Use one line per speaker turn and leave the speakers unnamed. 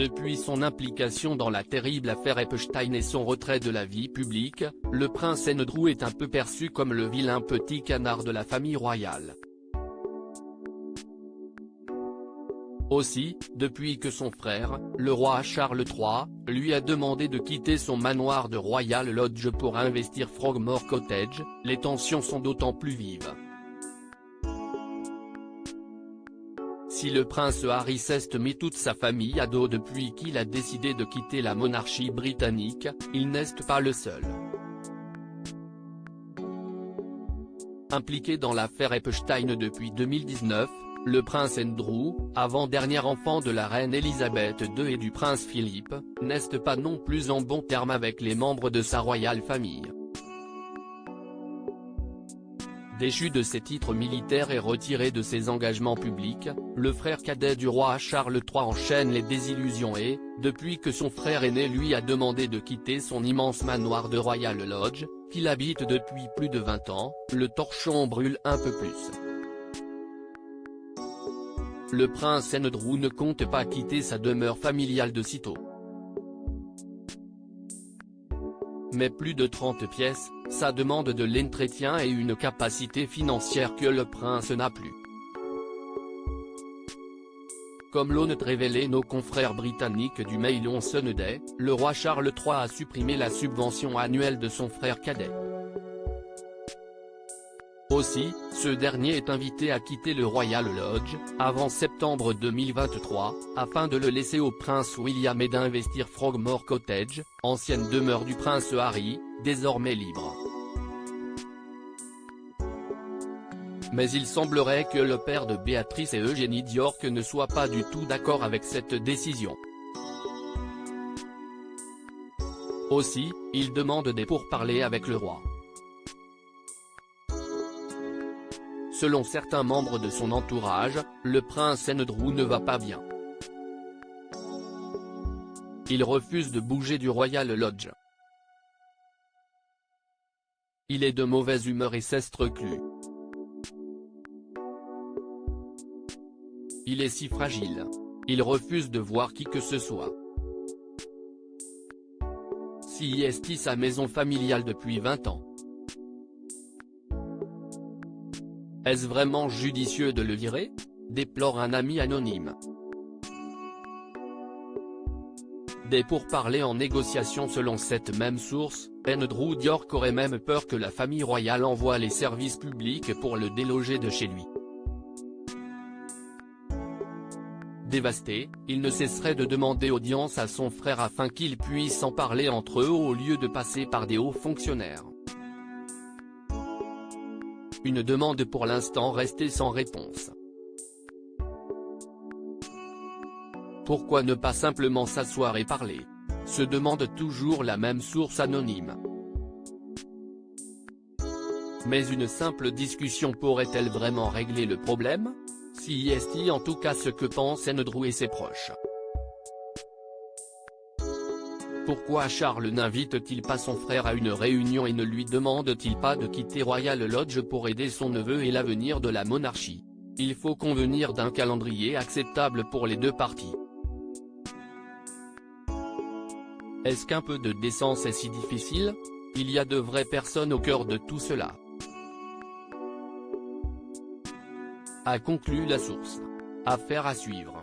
Depuis son implication dans la terrible affaire Epstein et son retrait de la vie publique, le prince Andrew est un peu perçu comme le vilain petit canard de la famille royale. Aussi, depuis que son frère, le roi Charles III, lui a demandé de quitter son manoir de Royal Lodge pour investir Frogmore Cottage, les tensions sont d'autant plus vives. Si le prince Harry s'est mis toute sa famille à dos depuis qu'il a décidé de quitter la monarchie britannique, il n'est pas le seul. Impliqué dans l'affaire Epstein depuis 2019, le prince Andrew, avant-dernier enfant de la reine Elisabeth II et du prince Philippe, n'est pas non plus en bons termes avec les membres de sa royale famille. Déchu de ses titres militaires et retiré de ses engagements publics, le frère cadet du roi Charles III enchaîne les désillusions et, depuis que son frère aîné lui a demandé de quitter son immense manoir de Royal Lodge, qu'il habite depuis plus de 20 ans, le torchon brûle un peu plus. Le prince Andrew ne compte pas quitter sa demeure familiale de sitôt. Mais plus de 30 pièces, ça demande de l'entretien et une capacité financière que le prince n'a plus. Comme l'ont révélé nos confrères britanniques du Mail on Sunday, le roi Charles III a supprimé la subvention annuelle de son frère cadet. Aussi, ce dernier est invité à quitter le Royal Lodge, avant septembre 2023, afin de le laisser au prince William et d'investir Frogmore Cottage, ancienne demeure du prince Harry, désormais libre. Mais il semblerait que le père de Béatrice et Eugénie d'York ne soit pas du tout d'accord avec cette décision. Aussi, il demande des pourparlers avec le roi. Selon certains membres de son entourage, le prince Andrew ne va pas bien. Il refuse de bouger du Royal Lodge. Il est de mauvaise humeur et s'est reclus. Il est si fragile. Il refuse de voir qui que ce soit. Si est sa maison familiale depuis 20 ans. Est-ce vraiment judicieux de le virer ? Déplore un ami anonyme. Des pourparlers en négociation selon cette même source, Andrew d'York aurait même peur que la famille royale envoie les services publics pour le déloger de chez lui. Dévasté, il ne cesserait de demander audience à son frère afin qu'ils puissent en parler entre eux au lieu de passer par des hauts fonctionnaires. Une demande pour l'instant restée sans réponse. Pourquoi ne pas simplement s'asseoir et parler ? Se demande toujours la même source anonyme. Mais une simple discussion pourrait-elle vraiment régler le problème ? Si est en tout cas ce que pensent Andrew et ses proches. Pourquoi Charles n'invite-t-il pas son frère à une réunion et ne lui demande-t-il pas de quitter Royal Lodge pour aider son neveu et l'avenir de la monarchie ? Il faut convenir d'un calendrier acceptable pour les deux parties. Est-ce qu'un peu de décence est si difficile ? Il y a de vraies personnes au cœur de tout cela. A conclu la source. Affaire à suivre.